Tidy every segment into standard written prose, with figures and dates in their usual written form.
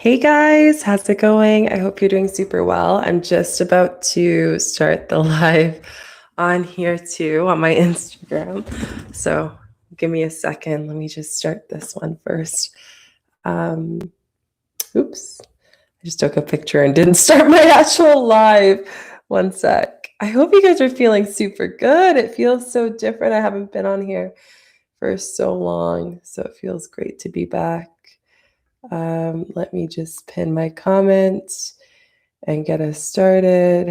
Hey guys, how's it going? I hope you're doing super well. I'm just about to start the live on here too on my Instagram. So give me a second. Let me just start this one first. Um, oops, I just took a picture and didn't start my actual live. One sec. I hope you guys are feeling super good. It feels so different. I haven't been on here for so long, so it feels great to be back. Let me just pin my comments and get us started.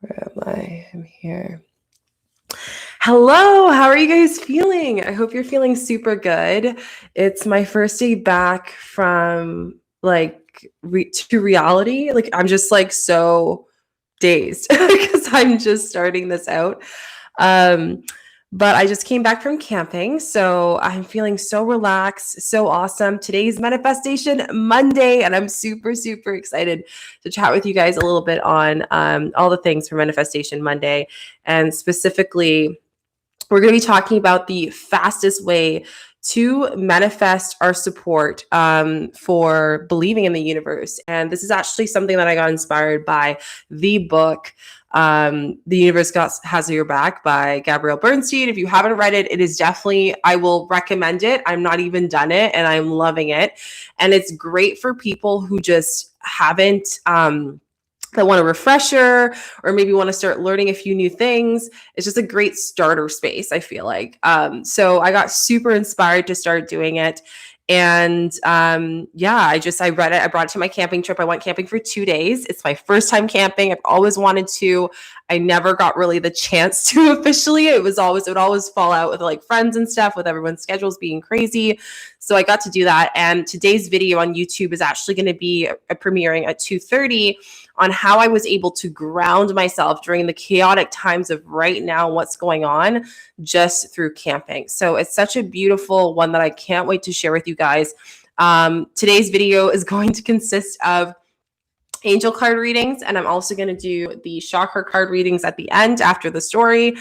Where am I? I'm here. Hello, how are you guys feeling? I hope you're feeling super good. It's my first day back from to reality. Like I'm just like so dazed because I'm just starting this out. Um, but I just came back from camping, so I'm feeling so relaxed, so awesome. Today's Manifestation Monday, and I'm super, super excited to chat with you guys a little bit on all the things for Manifestation Monday. And specifically, we're going to be talking about the fastest way to manifest our support for believing in the universe. And this is actually something that I got inspired by the book, The Universe Has Your Back by Gabrielle Bernstein. If you haven't read it, it is definitely, I will recommend it. I'm not even done it and I'm loving it. And it's great for people who just haven't, that want a refresher or maybe want to start learning a few new things. It's just a great starter space, I feel like. So I got super inspired to start doing it. And yeah, I read it. I brought it to my camping trip. I went camping for 2 days. It's my first time camping. I've always wanted to. I never got really the chance to officially. It would always fall out with like friends and stuff, with everyone's schedules being crazy. So I got to do that. And today's video on YouTube is actually going to be premiering at 2:30 on how I was able to ground myself during the chaotic times of right now, what's going on, just through camping. So it's such a beautiful one that I can't wait to share with you guys. Today's video is going to consist of angel card readings, and I'm also going to do the chakra card readings at the end after the story.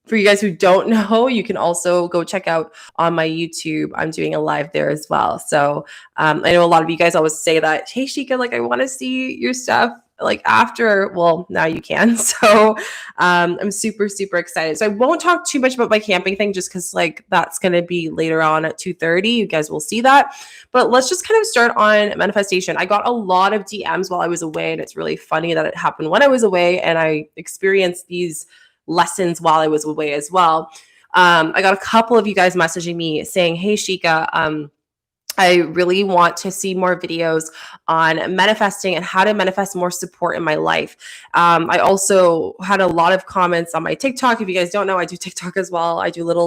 For you guys who don't know, you can also go check out on my YouTube. I'm doing a live there as well. So I know a lot of you guys always say that, hey, Shika, like I want to see your stuff like after. Well, now you can. So I'm super, super excited. So I won't talk too much about my camping thing just because like that's going to be later on at 2:30. You guys will see that. But let's just kind of start on manifestation. I got a lot of DMs while I was away, and it's really funny that it happened when I was away and I experienced these lessons while I was away as well. I got a couple of you guys messaging me saying, hey, Shika, I really want to see more videos on manifesting and how to manifest more support in my life. I also had a lot of comments on my TikTok. If you guys don't know, I do TikTok as well. I do little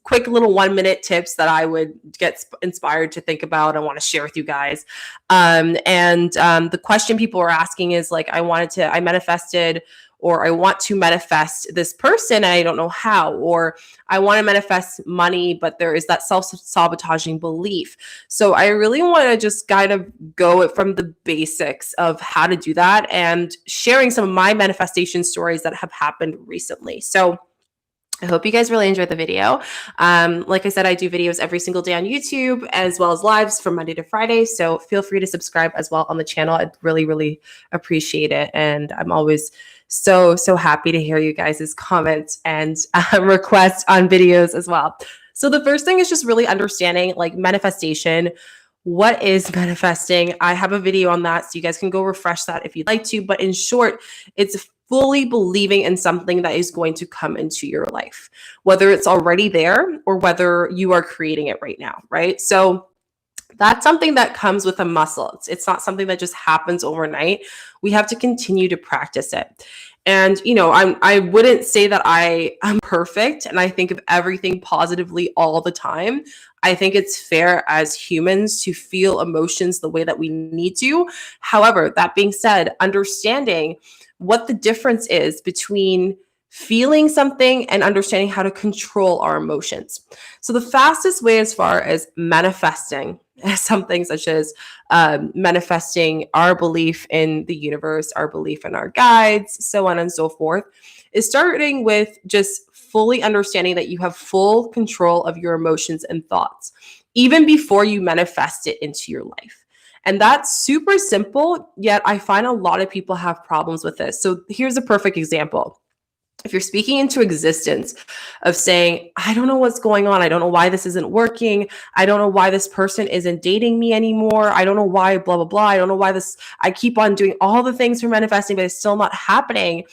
quick 1-minute tips that I would get inspired to think about and want to share with you guys. The question people were asking is like, I manifested, or I want to manifest this person and I don't know how, or I want to manifest money, but there is that self-sabotaging belief. So I really want to just kind of go from the basics of how to do that and sharing some of my manifestation stories that have happened recently. So I hope you guys really enjoyed the video. Like I said, I do videos every single day on YouTube as well as lives from Monday to Friday. So feel free to subscribe as well on the channel. I'd really, really appreciate it. And I'm always so, so happy to hear you guys' comments and requests on videos as well. So the first thing is just really understanding like manifestation. What is manifesting? I have a video on that, so you guys can go refresh that if you'd like to. But in short, it's fully believing in something that is going to come into your life, whether it's already there or whether you are creating it right now, right? So that's something that comes with a muscle. It's not something that just happens overnight. We have to continue to practice it. And, I wouldn't say that I am perfect and I think of everything positively all the time. I think it's fair as humans to feel emotions the way that we need to. However, that being said, understanding what the difference is between feeling something and understanding how to control our emotions. So the fastest way as far as manifesting something such as manifesting our belief in the universe, our belief in our guides, so on and so forth, is starting with just fully understanding that you have full control of your emotions and thoughts, even before you manifest it into your life. And that's super simple, yet I find a lot of people have problems with this. So here's a perfect example. If you're speaking into existence of saying, I don't know what's going on. I don't know why this isn't working. I don't know why this person isn't dating me anymore. I don't know why, blah, blah, blah. I don't know why I keep on doing all the things for manifesting, but it's still not happening.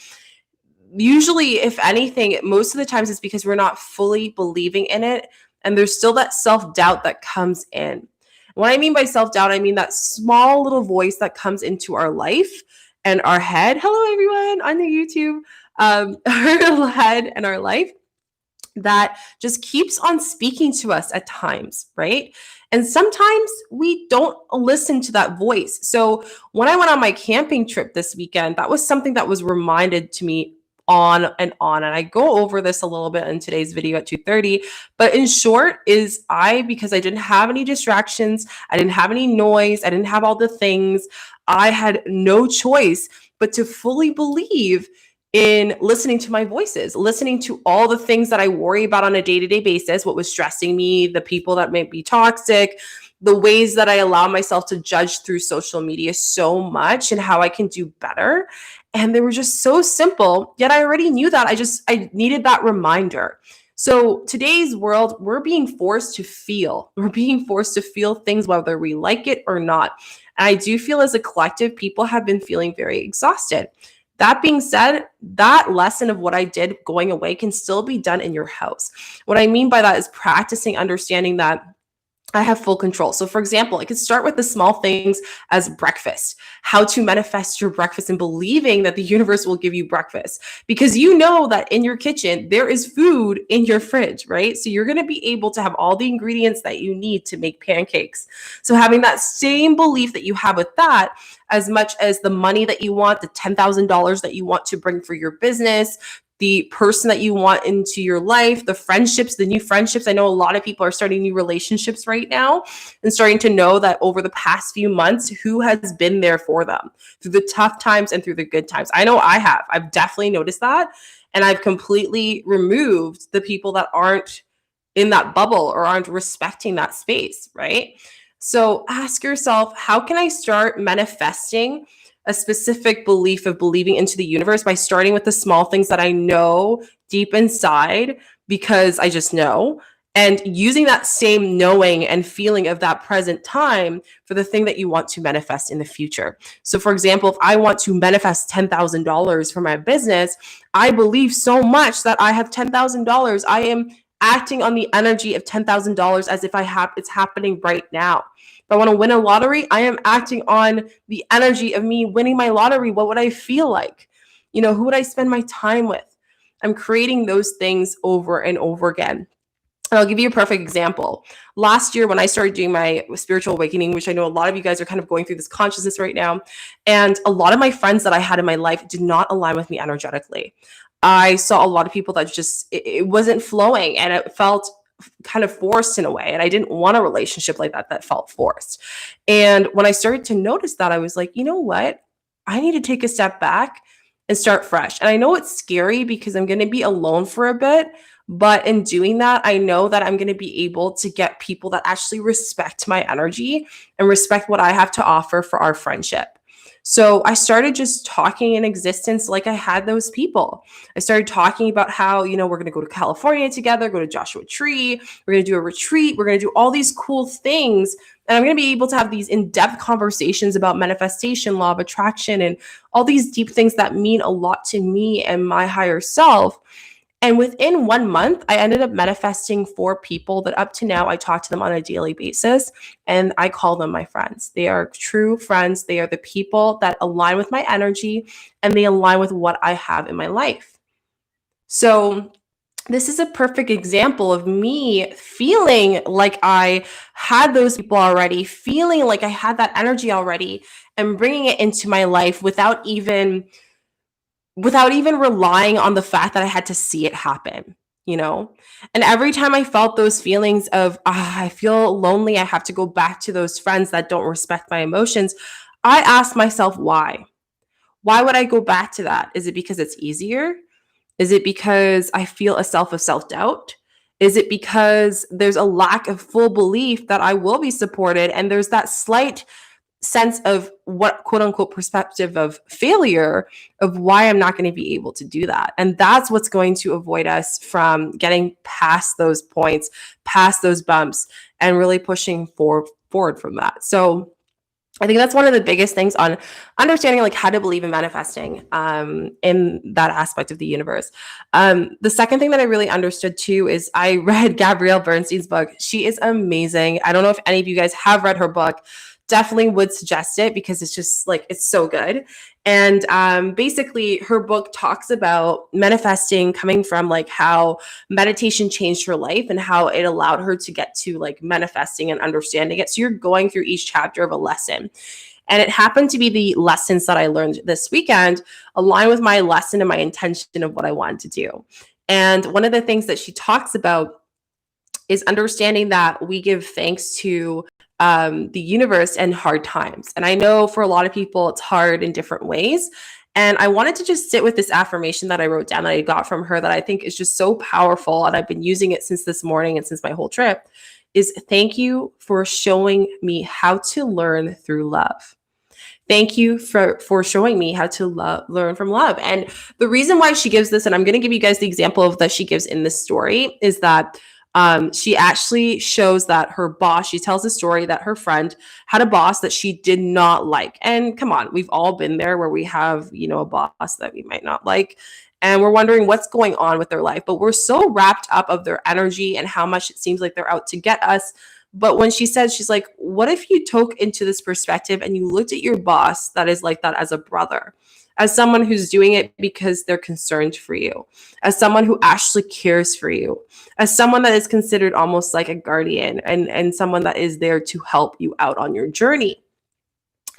Usually, if anything, most of the times it's because we're not fully believing in it. And there's still that self-doubt that comes in. What I mean by self-doubt, I mean that small little voice that comes into our life and our head. Hello, everyone on the YouTube. Our head and our life that just keeps on speaking to us at times, right? And sometimes we don't listen to that voice. So when I went on my camping trip this weekend, that was something that was reminded to me on and on. And I go over this a little bit in today's video at 2:30. But in short, because I didn't have any distractions, I didn't have any noise, I didn't have all the things, I had no choice but to fully believe in listening to my voices, listening to all the things that I worry about on a day-to-day basis, what was stressing me, the people that might be toxic, the ways that I allow myself to judge through social media so much and how I can do better. And they were just so simple, yet I already knew that. I needed that reminder. So today's world, we're being forced to feel. We're being forced to feel things whether we like it or not. And I do feel as a collective, people have been feeling very exhausted. That being said, that lesson of what I did going away can still be done in your house. What I mean by that is practicing understanding that I have full control. So for example, I could start with the small things as breakfast, how to manifest your breakfast and believing that the universe will give you breakfast because you know that in your kitchen, there is food in your fridge, right? So you're going to be able to have all the ingredients that you need to make pancakes. So having that same belief that you have with that, as much as the money that you want, the $10,000 that you want to bring for your business, the person that you want into your life, the friendships, the new friendships. I know a lot of people are starting new relationships right now and starting to know that over the past few months, who has been there for them through the tough times and through the good times. I know I have. I've definitely noticed that. And I've completely removed the people that aren't in that bubble or aren't respecting that space, right? So ask yourself, how can I start manifesting a specific belief of believing into the universe by starting with the small things that I know deep inside because I just know, and using that same knowing and feeling of that present time for the thing that you want to manifest in the future. So for example, if I want to manifest $10,000 for my business, I believe so much that I have $10,000. I am acting on the energy of $10,000 as if it's happening right now. If I want to win a lottery, I am acting on the energy of me winning my lottery. What would I feel like? Who would I spend my time with? I'm creating those things over and over again. And I'll give you a perfect example. Last year, when I started doing my spiritual awakening, which I know a lot of you guys are kind of going through this consciousness right now, and a lot of my friends that I had in my life did not align with me energetically. I saw a lot of people that just, it wasn't flowing and it felt kind of forced in a way. And I didn't want a relationship like that felt forced. And when I started to notice that, I was like, you know what? I need to take a step back and start fresh. And I know it's scary because I'm going to be alone for a bit. But in doing that, I know that I'm going to be able to get people that actually respect my energy and respect what I have to offer for our friendship. So I started just talking in existence like I had those people. I started talking about how, we're going to go to California together, go to Joshua Tree, we're going to do a retreat, we're going to do all these cool things. And I'm going to be able to have these in-depth conversations about manifestation, law of attraction, and all these deep things that mean a lot to me and my higher self. And within 1 month, I ended up manifesting 4 people that up to now I talk to them on a daily basis and I call them my friends. They are true friends. They are the people that align with my energy and they align with what I have in my life. So this is a perfect example of me feeling like I had those people already, feeling like I had that energy already and bringing it into my life without even relying on the fact that I had to see it happen, And every time I felt those feelings of, I feel lonely, I have to go back to those friends that don't respect my emotions, I asked myself, why? Why would I go back to that? Is it because it's easier? Is it because I feel a self-doubt? Is it because there's a lack of full belief that I will be supported? And there's that slight sense of what quote unquote perspective of failure of why I'm not going to be able to do that. And that's what's going to avoid us from getting past those points, past those bumps, and really pushing forward from that. So I think that's one of the biggest things on understanding like how to believe in manifesting in that aspect of the universe. The second thing that I really understood too is I read Gabrielle Bernstein's book. She is amazing. I don't know if any of you guys have read her book. Definitely would suggest it because it's just like it's so good. And basically, her book talks about manifesting coming from like how meditation changed her life and how it allowed her to get to like manifesting and understanding it. So you're going through each chapter of a lesson. And it happened to be the lessons that I learned this weekend align with my lesson and my intention of what I wanted to do. And one of the things that she talks about is understanding that we give thanks to the universe and hard times. And I know for a lot of people, it's hard in different ways. And I wanted to just sit with this affirmation that I wrote down that I got from her that I think is just so powerful. And I've been using it since this morning and since my whole trip is thank you for showing me how to learn through love. Thank you for showing me how to learn from love. And the reason why she gives this, and I'm going to give you guys the example of that she gives in this story, is that she actually shows that her boss, she tells a story that her friend had a boss that she did not like. And come on, we've all been there where we have, a boss that we might not like. And we're wondering what's going on with their life. But we're so wrapped up of their energy and how much it seems like they're out to get us. But when she says, she's like, what if you took into this perspective and you looked at your boss that is like that as a brother, as someone who's doing it because they're concerned for you, as someone who actually cares for you, as someone that is considered almost like a guardian and someone that is there to help you out on your journey.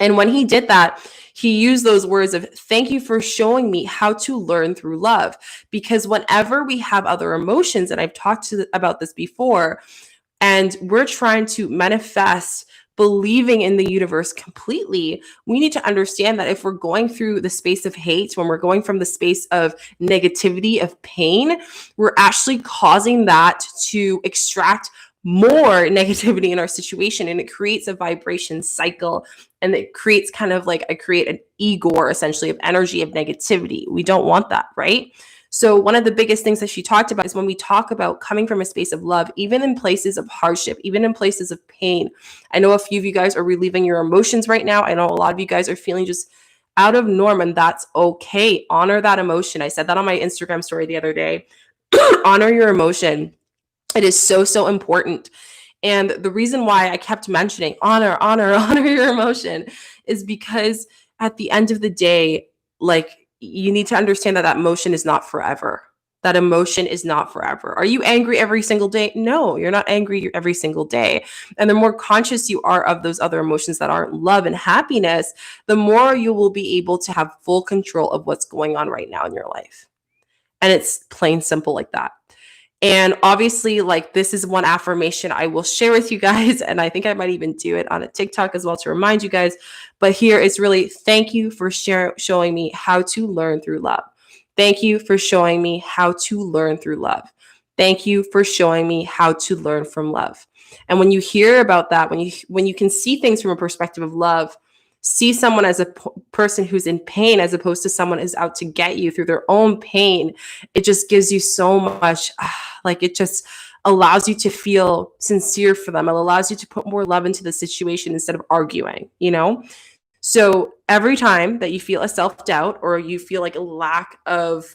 And when he did that, he used those words of thank you for showing me how to learn through love. Because whenever we have other emotions, and I've talked about this before, and we're trying to manifest believing in the universe completely, we need to understand that if we're going through the space of hate, when we're going from the space of negativity, of pain, we're actually causing that to extract more negativity in our situation, and it creates a vibration cycle, and it creates kind of like an Igor essentially of energy of negativity. We don't want that, right? So one of the biggest things that she talked about is when we talk about coming from a space of love, even in places of hardship, even in places of pain. I know a few of you guys are relieving your emotions right now. I know a lot of you guys are feeling just out of norm, and that's okay. Honor that emotion. I said that on my Instagram story the other day. Honor your emotion. It is so, so important. And the reason why I kept mentioning honor your emotion is because at the end of the day, like, you need to understand that that emotion is not forever. That emotion is not forever. Are you angry every single day? No, you're not angry every single day. And the more conscious you are of those other emotions that aren't love and happiness, the more you will be able to have full control of what's going on right now in your life. And it's plain simple like that. And obviously, like, this is one affirmation I will share with you guys. And I think I might even do it on a TikTok as well to remind you guys. But here it's really, thank you for showing me how to learn through love. Thank you for showing me how to learn through love. Thank you for showing me how to learn from love. And when you hear about that, when you can see things from a perspective of love, see someone as a person who's in pain as opposed to someone who's out to get you through their own pain, it just gives you so much, like, it just allows you to feel sincere for them. It allows you to put more love into the situation instead of arguing, So every time that you feel a self-doubt or you feel like a lack of,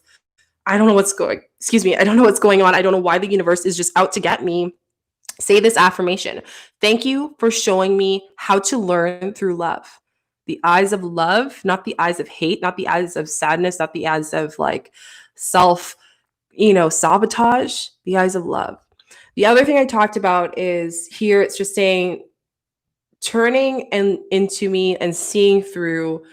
I don't know what's going on. I don't know why the universe is just out to get me. Say this affirmation. Thank you for showing me how to learn through love. The eyes of love, not the eyes of hate, not the eyes of sadness, not the eyes of like self, sabotage, the eyes of love. The other thing I talked about is here, it's just saying, turning into me and seeing through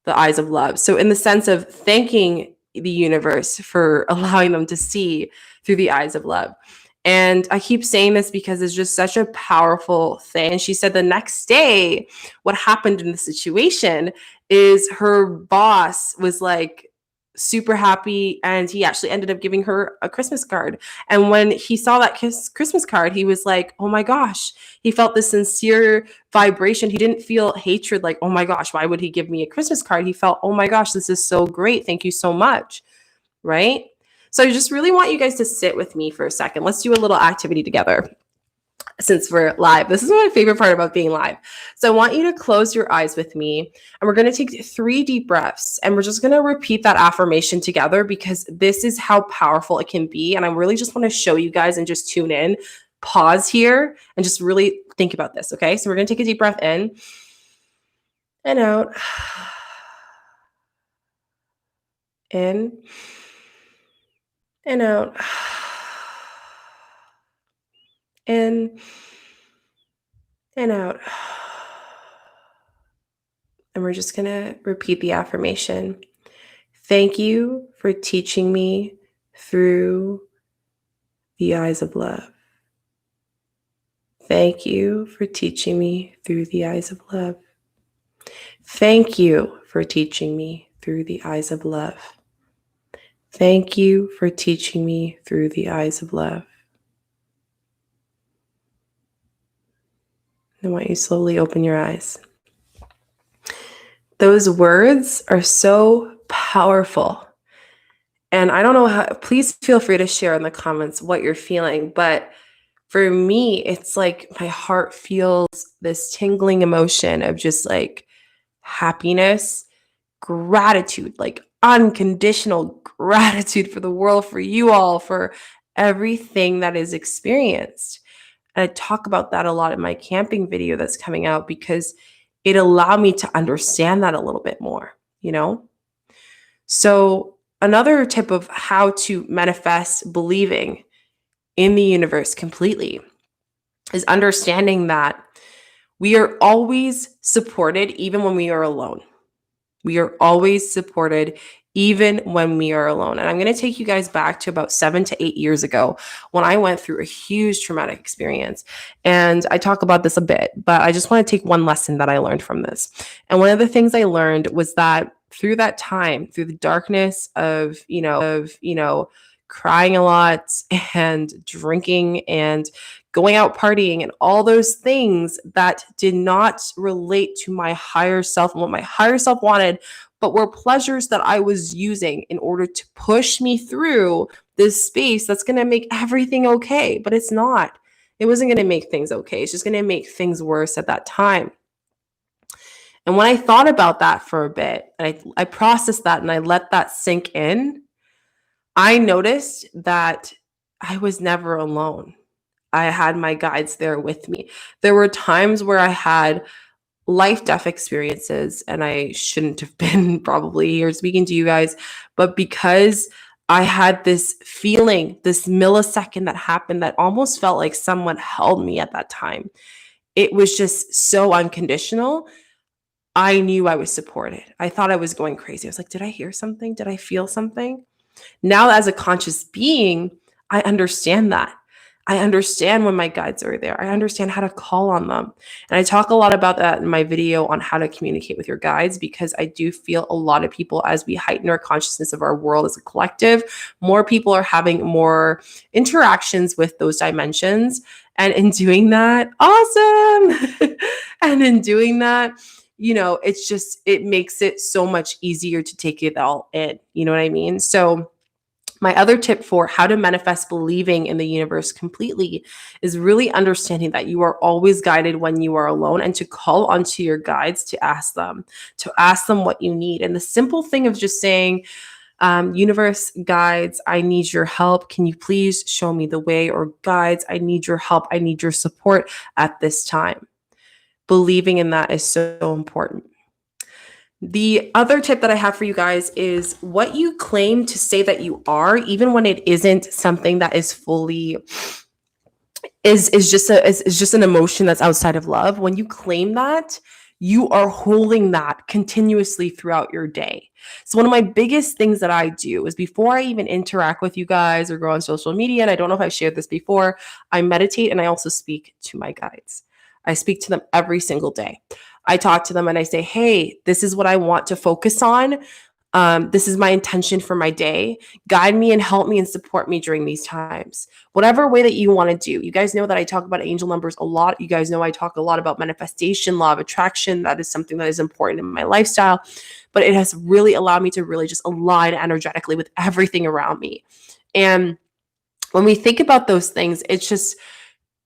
the eyes of love. So in the sense of thanking the universe for allowing them to see through the eyes of love. And I keep saying this because it's just such a powerful thing. And she said the next day, what happened in the situation is her boss was like super happy, and he actually ended up giving her a Christmas card. And when he saw that Christmas card, he was like, oh my gosh, he felt this sincere vibration. He didn't feel hatred, like, oh my gosh, why would he give me a Christmas card? He felt, oh my gosh, this is so great. Thank you so much. Right? So I just really want you guys to sit with me for a second. Let's do a little activity together. Since we're live, this is my favorite part about being live. So I want you to close your eyes with me, and we're going to take 3 deep breaths, and we're just going to repeat that affirmation together, because this is how powerful it can be. And I really just want to show you guys and just tune in, pause here, and just really think about this. Okay. So we're going to take a deep breath in and out, in and out, in and out. And we're just going to repeat the affirmation. Thank you for teaching me through the eyes of love. Thank you for teaching me through the eyes of love. Thank you for teaching me through the eyes of love. Thank you for teaching me through the eyes of love. I want you to slowly open your eyes. Those words are so powerful. And I don't know how, please feel free to share in the comments what you're feeling. But for me, it's like my heart feels this tingling emotion of just like happiness, gratitude, like unconditional gratitude for the world, for you all, for everything that is experienced. And I talk about that a lot in my camping video that's coming out, because it allowed me to understand that a little bit more, you know? So another tip of how to manifest believing in the universe completely is understanding that we are always supported even when we are alone. We are always supported even when we are alone. And I'm going to take you guys back to about 7 to 8 years ago when I went through a huge traumatic experience. And I talk about this a bit, but I just want to take one lesson that I learned from this. And one of the things I learned was that through that time, through the darkness of crying a lot and drinking and going out partying and all those things that did not relate to my higher self and what my higher self wanted, but were pleasures that I was using in order to push me through this space that's going to make everything okay. But it's not. It wasn't going to make things okay. It's just going to make things worse at that time. And when I thought about that for a bit, and I processed that and I let that sink in, I noticed that I was never alone. I had my guides there with me. There were times where I had life-death experiences, and I shouldn't have been probably here speaking to you guys, but because I had this feeling, this millisecond that happened that almost felt like someone held me at that time. It was just so unconditional. I knew I was supported. I thought I was going crazy. I was like, did I hear something? Did I feel something? Now, as a conscious being, I understand that. I understand when my guides are there. I understand how to call on them. And I talk a lot about that in my video on how to communicate with your guides, because I do feel a lot of people, as we heighten our consciousness of our world as a collective, more people are having more interactions with those dimensions. And in doing that, awesome. And in doing that, it makes it so much easier to take it all in. You know what I mean? So my other tip for how to manifest believing in the universe completely is really understanding that you are always guided when you are alone, and to call onto your guides to ask them what you need. And the simple thing of just saying, universe, guides, I need your help. Can you please show me the way? Or guides, I need your help. I need your support at this time. Believing in that is so important. The other tip that I have for you guys is what you claim to say that you are, even when it isn't something that is fully is just an emotion that's outside of love. When you claim that, you are holding that continuously throughout your day. So one of my biggest things that I do is, before I even interact with you guys or go on social media, and I don't know if I've shared this before, I meditate and I also speak to my guides. I speak to them every single day. I talk to them and I say, hey, this is what I want to focus on. This is my intention for my day. Guide me and help me and support me during these times. Whatever way that you want to do. You guys know that I talk about angel numbers a lot. You guys know I talk a lot about manifestation, law of attraction. That is something that is important in my lifestyle. But it has really allowed me to really just align energetically with everything around me. And when we think about those things, it's just,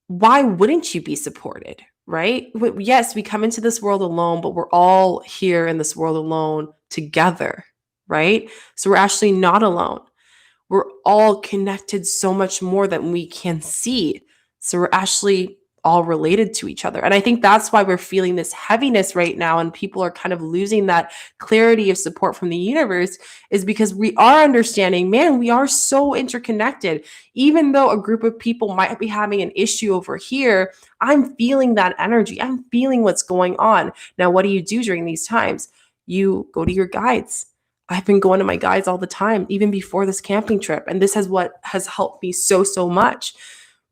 why wouldn't you be supported, right? Yes, we come into this world alone, but we're all here in this world alone together, right? So we're actually not alone. We're all connected so much more than we can see. So we're actually all related to each other. And I think that's why we're feeling this heaviness right now, and people are kind of losing that clarity of support from the universe, is because we are understanding, man, we are so interconnected. Even though a group of people might be having an issue over here, I'm feeling that energy. I'm feeling what's going on. Now, what do you do during these times? You go to your guides. I've been going to my guides all the time, even before this camping trip. And this is what has helped me so, so much,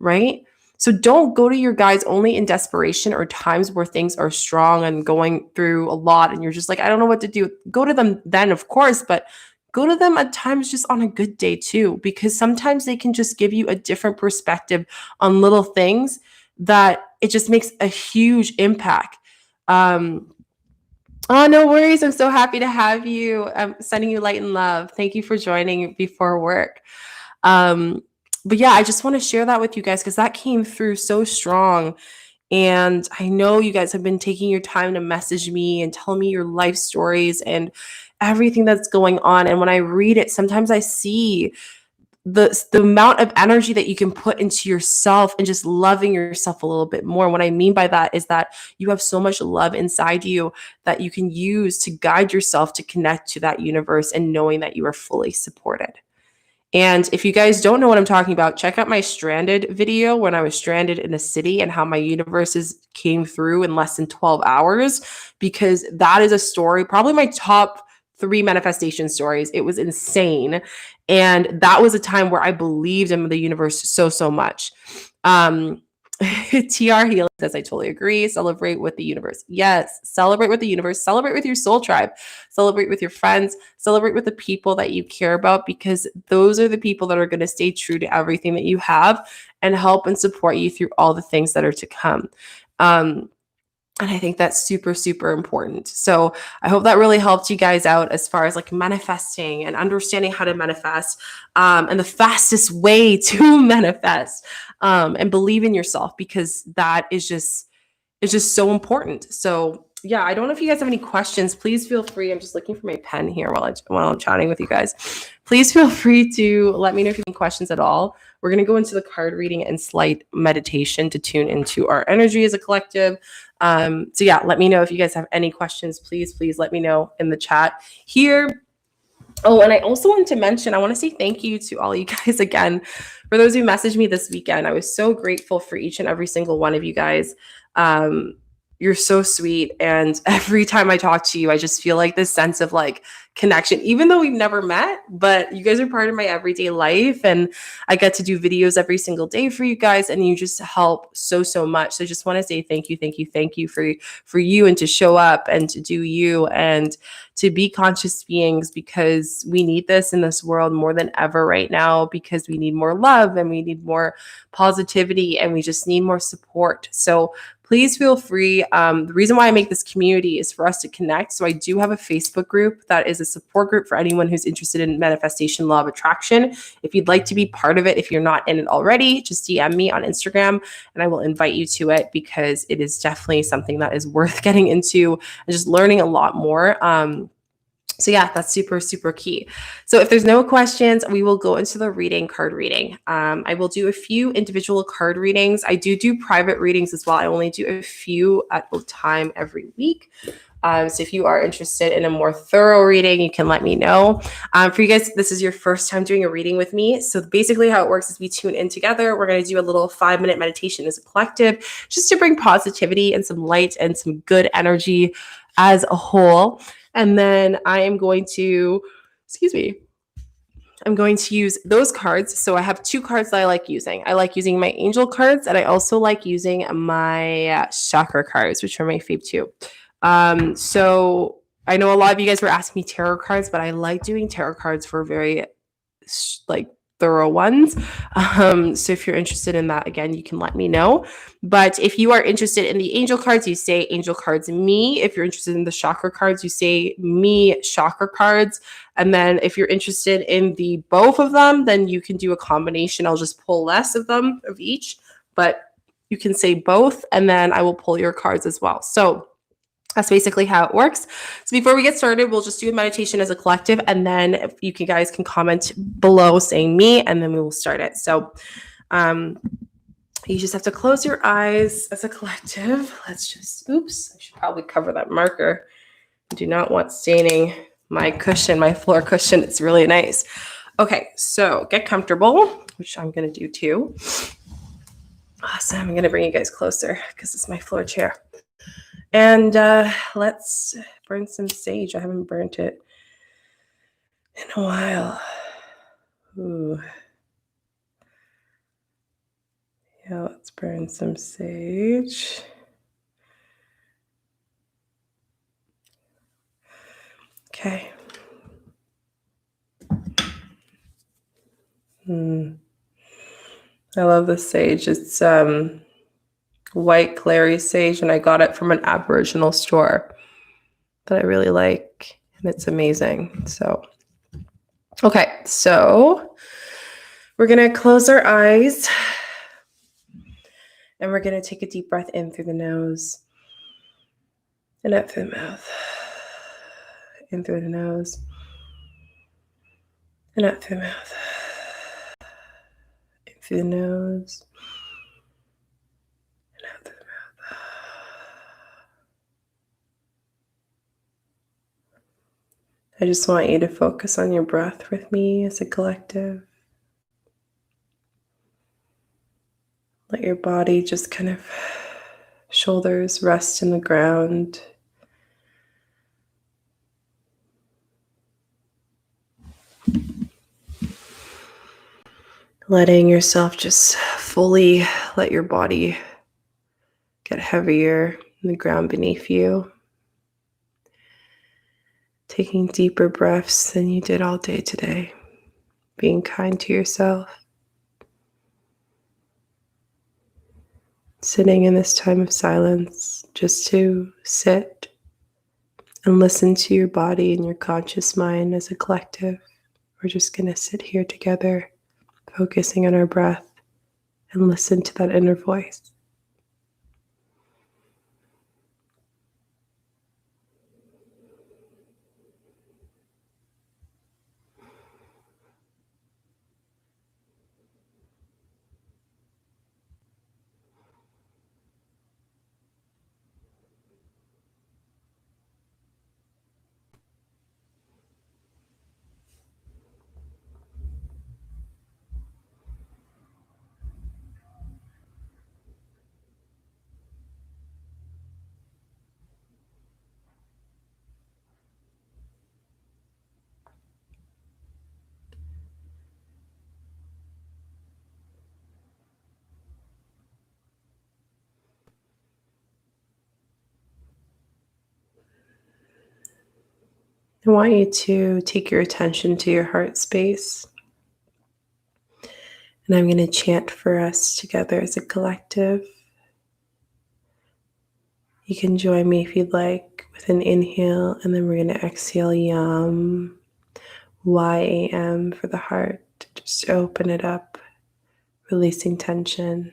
right? So don't go to your guides only in desperation or times where things are strong and going through a lot and you're just like, I don't know what to do. Go to them then, of course, but go to them at times just on a good day too, because sometimes they can just give you a different perspective on little things that it just makes a huge impact. Oh, no worries. I'm so happy to have you. I'm sending you light and love. Thank you for joining before work. But yeah, I just want to share that with you guys because that came through so strong. And I know you guys have been taking your time to message me and tell me your life stories and everything that's going on. And when I read it, sometimes I see the amount of energy that you can put into yourself and just loving yourself a little bit more. And what I mean by that is that you have so much love inside you that you can use to guide yourself to connect to that universe and knowing that you are fully supported. And if you guys don't know what I'm talking about, check out my stranded video when I was stranded in a city and how my universes came through in less than 12 hours, because that is a story, probably my top 3 manifestation stories. It was insane. And that was a time where I believed in the universe so, so much. TR Healing says, I totally agree. Celebrate with the universe. Yes, celebrate with the universe. Celebrate with your soul tribe. Celebrate with your friends. Celebrate with the people that you care about, because those are the people that are going to stay true to everything that you have and help and support you through all the things that are to come. And I think that's super, super important. So I hope that really helped you guys out as far as like manifesting and understanding how to manifest, and the fastest way to manifest, and believe in yourself, because that is just, it's just so important. So yeah, I don't know if you guys have any questions. Please feel free. I'm just looking for my pen here while I'm chatting with you guys. Please feel free to let me know if you have any questions at all. We're going to go into the card reading and slight meditation to tune into our energy as a collective. So yeah, let me know if you guys have any questions. Please let me know in the chat here. Oh, and I also wanted to mention, I want to say thank you to all you guys again for those who messaged me this weekend. I was so grateful for each and every single one of you guys. You're so sweet. And every time I talk to you, I just feel like this sense of like connection, even though we've never met, but you guys are part of my everyday life. And I get to do videos every single day for you guys. And you just help so, so much. So I just want to say thank you for you, and to show up and to do you and to be conscious beings, because we need this in this world more than ever right now, because we need more love and we need more positivity and we just need more support. So please feel free. The reason why I make this community is for us to connect. So I do have a Facebook group that is a support group for anyone who's interested in manifestation, law of attraction. If you'd like to be part of it, if you're not in it already, just DM me on Instagram and I will invite you to it, because it is definitely something that is worth getting into and just learning a lot more. So yeah, that's super, super key. So if there's no questions, we will go into the card reading. I will do a few individual card readings. I do private readings as well. I only do a few at a time every week. So if you are interested in a more thorough reading, you can let me know. For you guys, this is your first time doing a reading with me. So basically how it works is we tune in together. We're going to do a little 5-minute meditation as a collective, just to bring positivity and some light and some good energy as a whole. And then I am going to, I'm going to use those cards. So I have 2 cards that I like using. I like using my angel cards, and I also like using my chakra cards, which are my fave too. So I know a lot of you guys were asking me tarot cards, but I like doing tarot cards for very like thorough ones. So if you're interested in that, again, you can let me know. But if you are interested in the angel cards, you say angel cards me. If you're interested in the chakra cards, you say me chakra cards. And then if you're interested in the both of them, then you can do a combination. I'll just pull less of them of each, but you can say both, and then I will pull your cards as well. So that's basically how it works. So before we get started, we'll just do a meditation as a collective, and then if you guys can comment below saying me, and then we will start it. So you just have to close your eyes as a collective. Let's just, oops, I should probably cover that marker. I do not want staining my cushion, my floor cushion. It's really nice. Okay, so get comfortable, which I'm going to do too. Awesome. I'm going to bring you guys closer because it's my floor chair. And let's burn some sage. I haven't burnt it in a while. Ooh. Yeah, let's burn some sage. Okay. I love this sage. It's white clary sage, and I got it from an Aboriginal store that I really like, and it's amazing. So, okay, so we're gonna close our eyes, and we're gonna take a deep breath in through the nose and out through the mouth. In through the nose and out through the mouth. In through the nose and out through the mouth. I just want you to focus on your breath with me as a collective. Let your body just kind of shoulders rest in the ground. Letting yourself just fully let your body get heavier in the ground beneath you. Taking deeper breaths than you did all day today. Being kind to yourself. Sitting in this time of silence just to sit and listen to your body and your conscious mind as a collective. We're just going to sit here together, focusing on our breath and listen to that inner voice. I want you to take your attention to your heart space. And I'm going to chant for us together as a collective. You can join me if you'd like with an inhale, and then we're going to exhale YAM, YAM for the heart. Just open it up, releasing tension,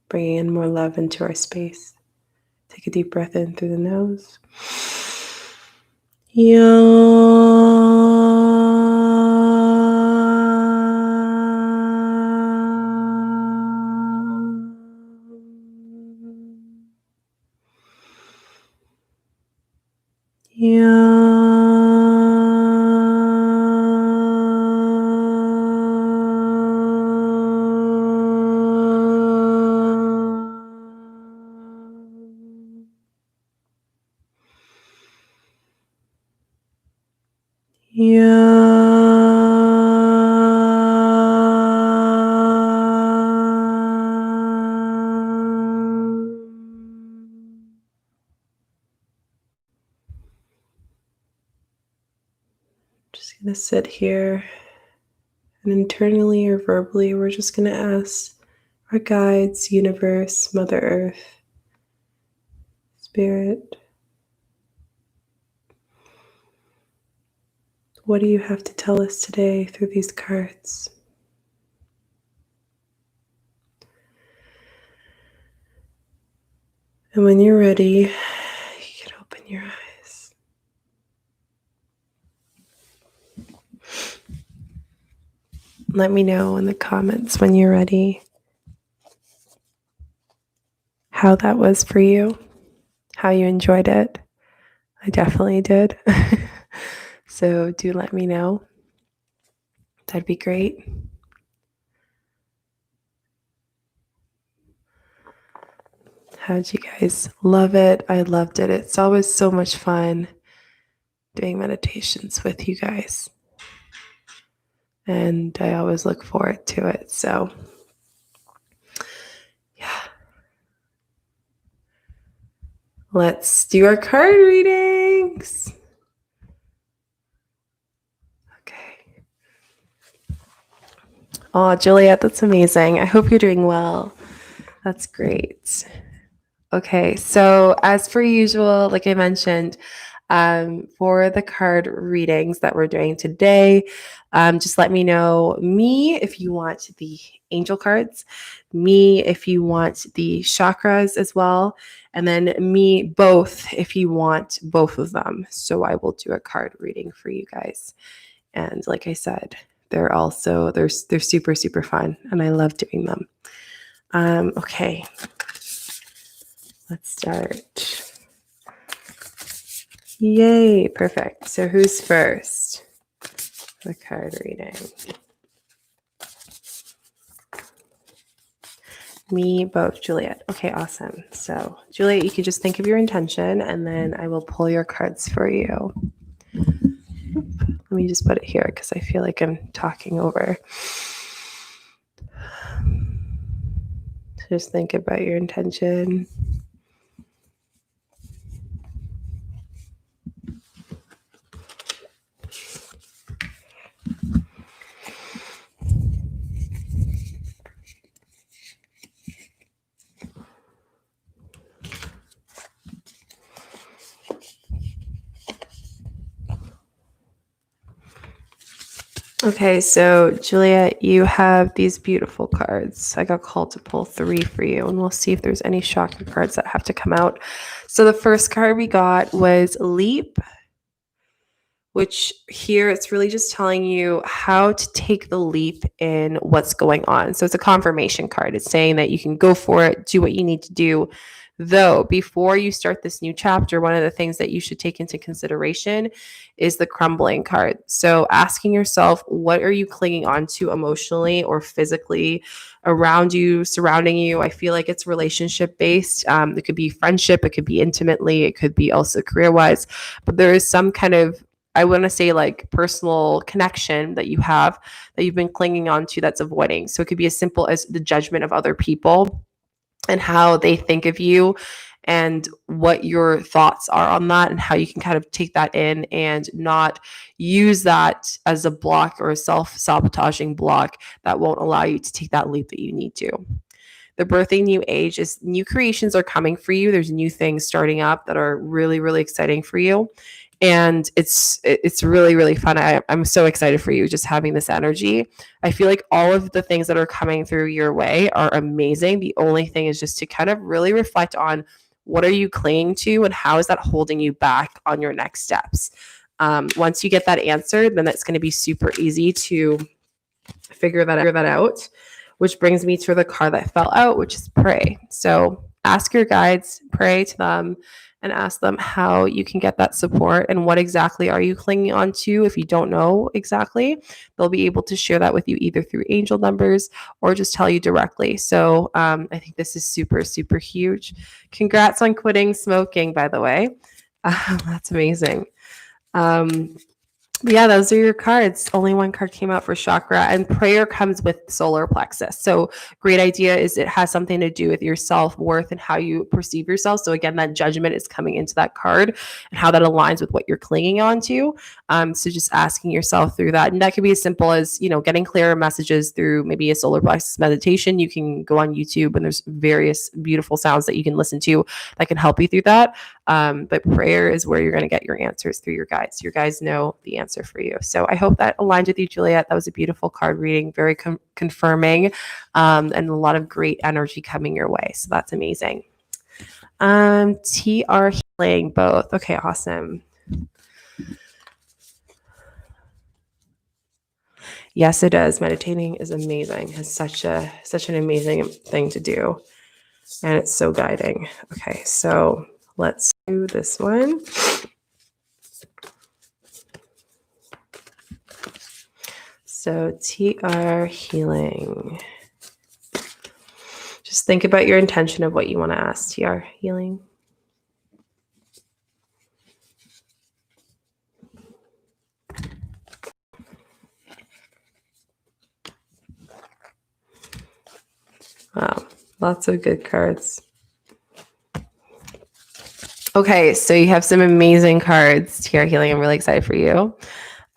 bringing in more love into our space. Take a deep breath in through the nose. going to sit here and internally or verbally, we're just going to ask our guides, universe, Mother Earth, Spirit, what do you have to tell us today through these cards? And when you're ready, you can open your eyes. Let me know in the comments when you're ready how that was for you, how you enjoyed it. I definitely did. So do let me know. That'd be great. How'd you guys love it? I loved it. It's always so much fun doing meditations with you guys. And I always look forward to it. So, yeah. Let's do our card readings. Okay. Oh, Juliet, that's amazing. I hope you're doing well. That's great. Okay, so as per usual, like I mentioned, for the card readings that we're doing today, just let me know me if you want the angel cards, me if you want the chakras as well, and then me both if you want both of them. So I will do a card reading for you guys. And like I said, they're super, super fun, and I love doing them. Okay. Let's start. Yay, perfect. So who's first? The card reading. Me, both, Juliet. Okay, awesome. So Juliet, you can just think of your intention and then I will pull your cards for you. Let me just put it here because I feel like I'm talking over. So just think about your intention. Okay, so Juliet, you have these beautiful cards. I got called to pull 3 for you, and we'll see if there's any chakra cards that have to come out. So the first card we got was Leap, which here it's really just telling you how to take the leap in what's going on. So it's a confirmation card. It's saying that you can go for it, do what you need to do. Though, before you start this new chapter, one of the things that you should take into consideration is the crumbling card. So asking yourself, what are you clinging onto emotionally or physically around you, surrounding you? I feel like it's relationship based. It could be friendship, it could be intimately, it could be also career wise, but there is some kind of, I want to say, like personal connection that you have that you've been clinging on to that's avoiding. So it could be as simple as the judgment of other people and how they think of you and what your thoughts are on that and how you can kind of take that in and not use that as a block or a self-sabotaging block that won't allow you to take that leap that you need to. The birthing new age is new creations are coming for you. There's new things starting up that are really, really exciting for you. And it's really, really fun. I'm so excited for you just having this energy. I feel like all of the things that are coming through your way are amazing. The only thing is just to kind of really reflect on what are you clinging to and how is that holding you back on your next steps. Once you get that answered, then that's going to be super easy to figure that out, which brings me to the card that fell out, which is pray. So ask your guides, pray to them, and ask them how you can get that support and what exactly are you clinging on to. If you don't know exactly, they'll be able to share that with you either through angel numbers or just tell you directly. So I think this is super, super huge. Congrats on quitting smoking, by the way. That's amazing. Yeah, those are your cards. Only one card came out for chakra, and prayer comes with solar plexus. So, great idea is it has something to do with your self worth and how you perceive yourself. So, again, that judgment is coming into that card and how that aligns with what you're clinging on to. So, just asking yourself through that. And that could be as simple as, getting clearer messages through maybe a solar plexus meditation. You can go on YouTube and there's various beautiful sounds that you can listen to that can help you through that. But prayer is where you're going to get your answers through your guides. Your guides know the answer for you. So I hope that aligned with you, Juliet. That was a beautiful card reading, very confirming, and a lot of great energy coming your way. So that's amazing. TR healing both. Okay, awesome. Yes, it does. Meditating is amazing. It's such an amazing thing to do. And it's so guiding. Okay, so let's do this one. So TR healing. Just think about your intention of what you want to ask TR healing. Wow, lots of good cards. Okay, so you have some amazing cards, TR healing. I'm really excited for you.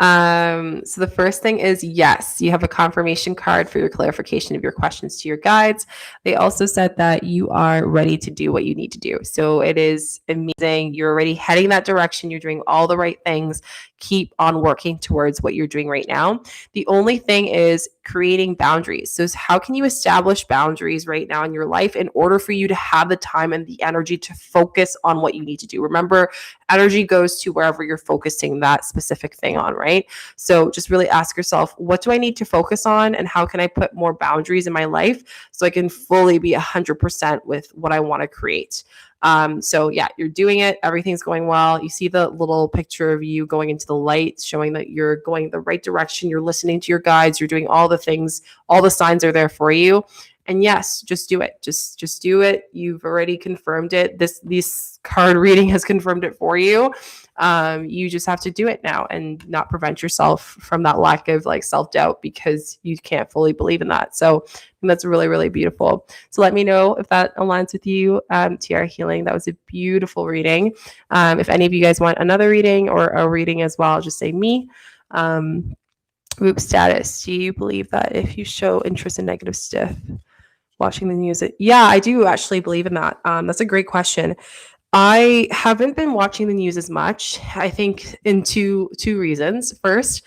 So the first thing is, yes, you have a confirmation card for your clarification of your questions to your guides. They also said that you are ready to do what you need to do. So it is amazing. You're already heading that direction. You're doing all the right things. Keep on working towards what you're doing right now. The only thing is creating boundaries. So how can you establish boundaries right now in your life in order for you to have the time and the energy to focus on what you need to do? Remember, energy goes to wherever you're focusing that specific thing on, right? So just really ask yourself, what do I need to focus on and how can I put more boundaries in my life so I can fully be 100% with what I want to create? So yeah, you're doing it. Everything's going well. You see the little picture of you going into the light, showing that you're going the right direction. You're listening to your guides. You're doing all the things. All the signs are there for you. And yes, just do it. Just do it. You've already confirmed it. This card reading has confirmed it for you. You just have to do it now and not prevent yourself from that lack of like self-doubt because you can't fully believe in that. So that's really, really beautiful. So let me know if that aligns with you. TR healing. That was a beautiful reading. If any of you guys want another reading or a reading as well, just say me. Group status. Do you believe that if you show interest in negative stuff, watching the news? Yeah, I do actually believe in that. That's a great question. I haven't been watching the news as much. I think in two reasons. First,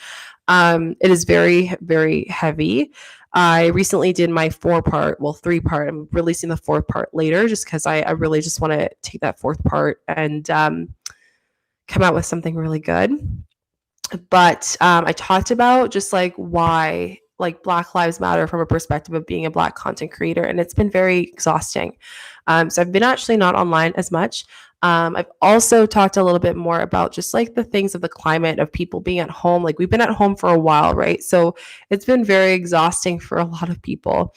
it is very, very heavy. I recently did my 3-part. I'm releasing the 4th part later just because I really just want to take that 4th part and come out with something really good. But I talked about just like why like Black Lives Matter from a perspective of being a Black content creator, and it's been very exhausting. So I've been actually not online as much. I've also talked a little bit more about just like the things of the climate of people being at home. Like we've been at home for a while, right? So it's been very exhausting for a lot of people.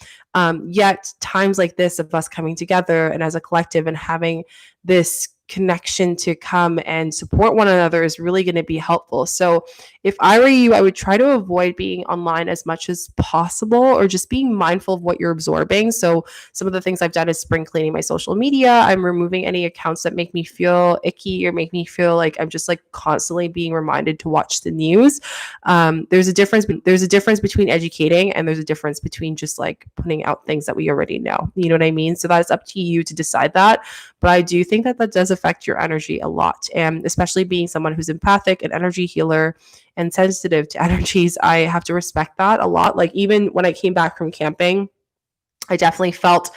Yet times like this of us coming together and as a collective and having this connection to come and support one another is really going to be helpful. So if I were you, I would try to avoid being online as much as possible or just being mindful of what you're absorbing. So some of the things I've done is spring cleaning my social media. I'm removing any accounts that make me feel icky or make me feel like I'm just like constantly being reminded to watch the news. There's a difference between educating and there's a difference between just like putting out things that we already know. You know what I mean? So that's up to you to decide that. But I do think that does affect your energy a lot. And especially being someone who's empathic, an energy healer, and sensitive to energies, I have to respect that a lot. Like even when I came back from camping, I definitely felt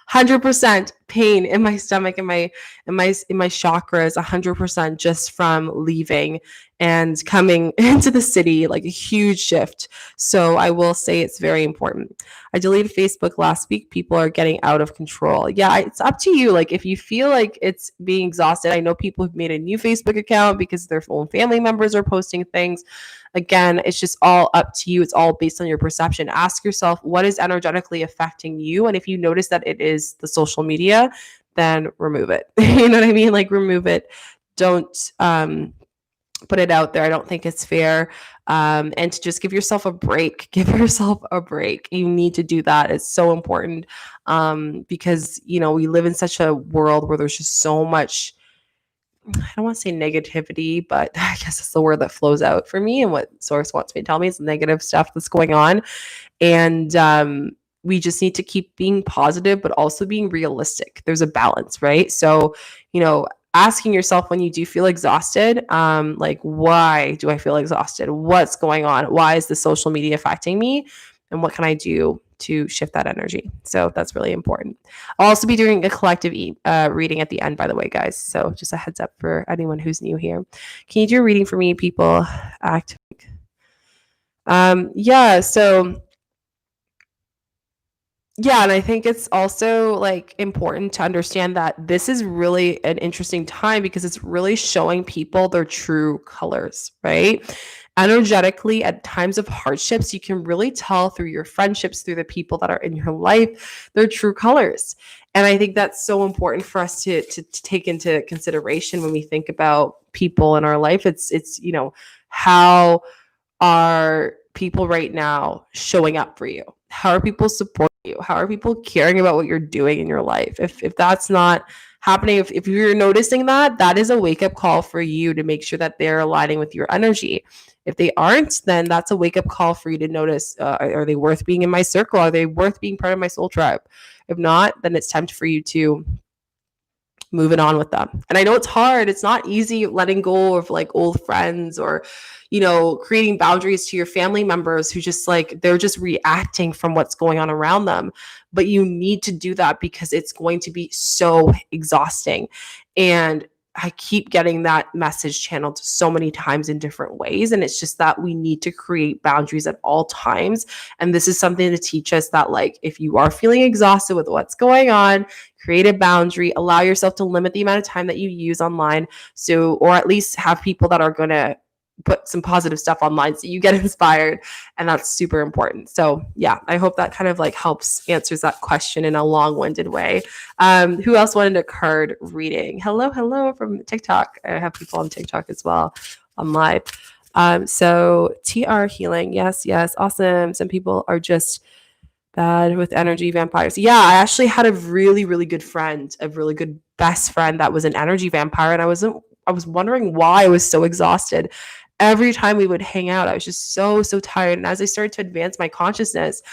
100% pain in my stomach and my chakras 100% just from leaving and coming into the city, like a huge shift. So I will say it's very important. I deleted Facebook last week. People are getting out of control. Yeah, it's up to you. Like if you feel like it's being exhausted, I know people have made a new Facebook account because their own family members are posting things. Again, it's just all up to you. It's all based on your perception. Ask yourself, what is energetically affecting you? And if you notice that it is the social media, then remove it. You know what I mean? Like remove it. Don't put it out there. I don't think it's fair. And to just give yourself a break. Give yourself a break. You need to do that. It's so important, because, we live in such a world where there's just so much, I don't want to say negativity, but I guess it's the word that flows out for me and what source wants me to tell me is negative stuff that's going on. And we just need to keep being positive, but also being realistic. There's a balance, right? So, asking yourself when you do feel exhausted, like, why do I feel exhausted? What's going on? Why is the social media affecting me? And what can I do to shift that energy? So that's really important. I'll also be doing a collective reading at the end, by the way, guys. So just a heads up for anyone who's new here. Can you do a reading for me, people? Act. Yeah. So yeah, and I think it's also like important to understand that this is really an interesting time because it's really showing people their true colors, right? Energetically, at times of hardships, you can really tell through your friendships, through the people that are in your life, their true colors. And I think that's so important for us to take into consideration when we think about people in our life. It's how are people right now showing up for you? How are people supporting you? How are people caring about what you're doing in your life? If that's not happening, if you're noticing that, that is a wake up call for you to make sure that they're aligning with your energy. If they aren't, then that's a wake up call for you to notice, are they worth being in my circle? Are they worth being part of my soul tribe? If not, then it's time for you to moving on with them. And I know it's hard. It's not easy letting go of like old friends or, creating boundaries to your family members who just like, they're just reacting from what's going on around them. But you need to do that because it's going to be so exhausting. And I keep getting that message channeled so many times in different ways. And it's just that we need to create boundaries at all times. And this is something to teach us that, like, if you are feeling exhausted with what's going on, create a boundary, allow yourself to limit the amount of time that you use online. So, or at least have people that are going to put some positive stuff online so you get inspired. And that's super important. So yeah, I hope that kind of like helps answers that question in a long-winded way. Who else wanted a card reading? Hello from TikTok. I have people on TikTok as well on live. So TR healing. Yes. Awesome. Some people are just bad with energy vampires. Yeah, I actually had a really, really good friend, a really good best friend that was an energy vampire. And I was wondering why I was so exhausted. Every time we would hang out, I was just so tired. And as I started to advance my consciousness,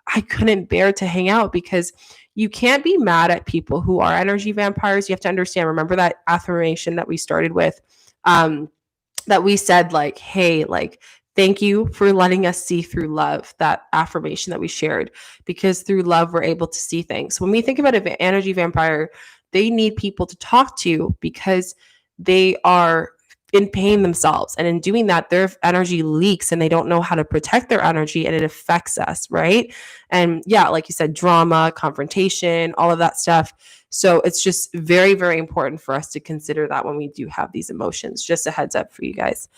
I couldn't bear to hang out because you can't be mad at people who are energy vampires. You have to understand, remember that affirmation that we started with, that we said, like, hey, like, thank you for letting us see through love, that affirmation that we shared, because through love, we're able to see things. When we think about an energy vampire, they need people to talk to because they are in pain themselves. And in doing that, their energy leaks and they don't know how to protect their energy and it affects us, right? And yeah, like you said, drama, confrontation, all of that stuff. So it's just very, very important for us to consider that when we do have these emotions. Just a heads up for you guys.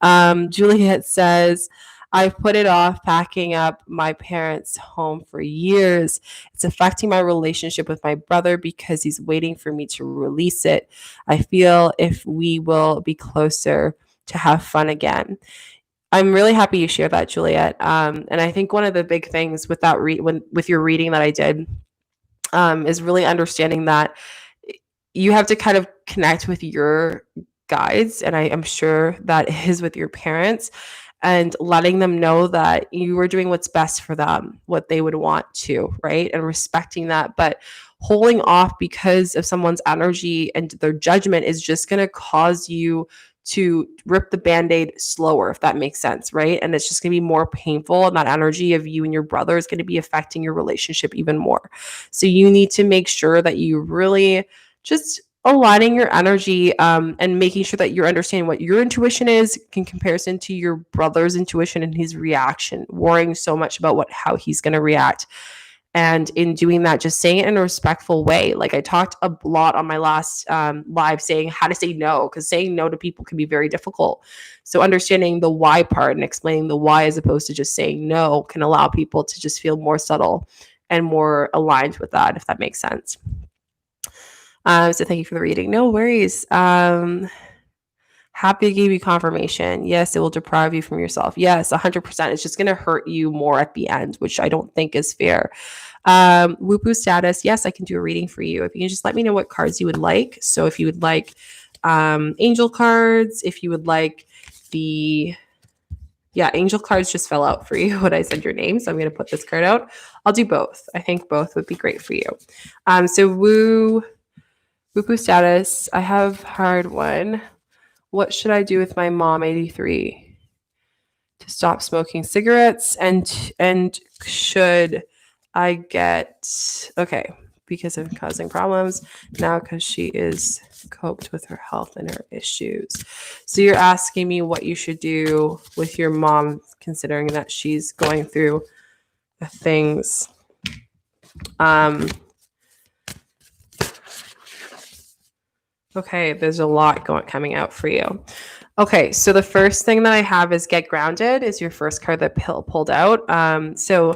Juliet says, I've put it off packing up my parents' home for years. It's affecting my relationship with my brother because he's waiting for me to release it. I feel if we will be closer to have fun again. I'm really happy you shared that, Juliet. And I think one of the big things with that with your reading that I did, is really understanding that you have to kind of connect with your guides, and I am sure that is with your parents, and letting them know that you are doing what's best for them, what they would want to, right? And respecting that. But holding off because of someone's energy and their judgment is just going to cause you to rip the band-aid slower, if that makes sense, right? And it's just going to be more painful, and that energy of you and your brother is going to be affecting your relationship even more. So you need to make sure that you really just aligning your energy, and making sure that you're understanding what your intuition is in comparison to your brother's intuition and his reaction, worrying so much about how he's going to react. And in doing that, just saying it in a respectful way. Like I talked a lot on my last live saying how to say no, because saying no to people can be very difficult. So understanding the why part and explaining the why as opposed to just saying no can allow people to just feel more subtle and more aligned with that, if that makes sense. So thank you for the reading. No worries. Happy to give you confirmation. Yes, it will deprive you from yourself. Yes, 100%. It's just going to hurt you more at the end, which I don't think is fair. Whoopoo status. Yes, I can do a reading for you. If you can just let me know what cards you would like. So if you would like angel cards, if you would like the angel cards just fell out for you when I said your name. So I'm going to put this card out. I'll do both. I think both would be great for you. So whoopoo status. I have hard one. What should I do with my mom, 83, to stop smoking cigarettes? And should I get, okay, because I'm causing problems now because she is coped with her health and her issues. So you're asking me what you should do with your mom, considering that she's going through things. Okay, there's a lot coming out for you. Okay, so the first thing that I have is get grounded is your first card that pulled out. So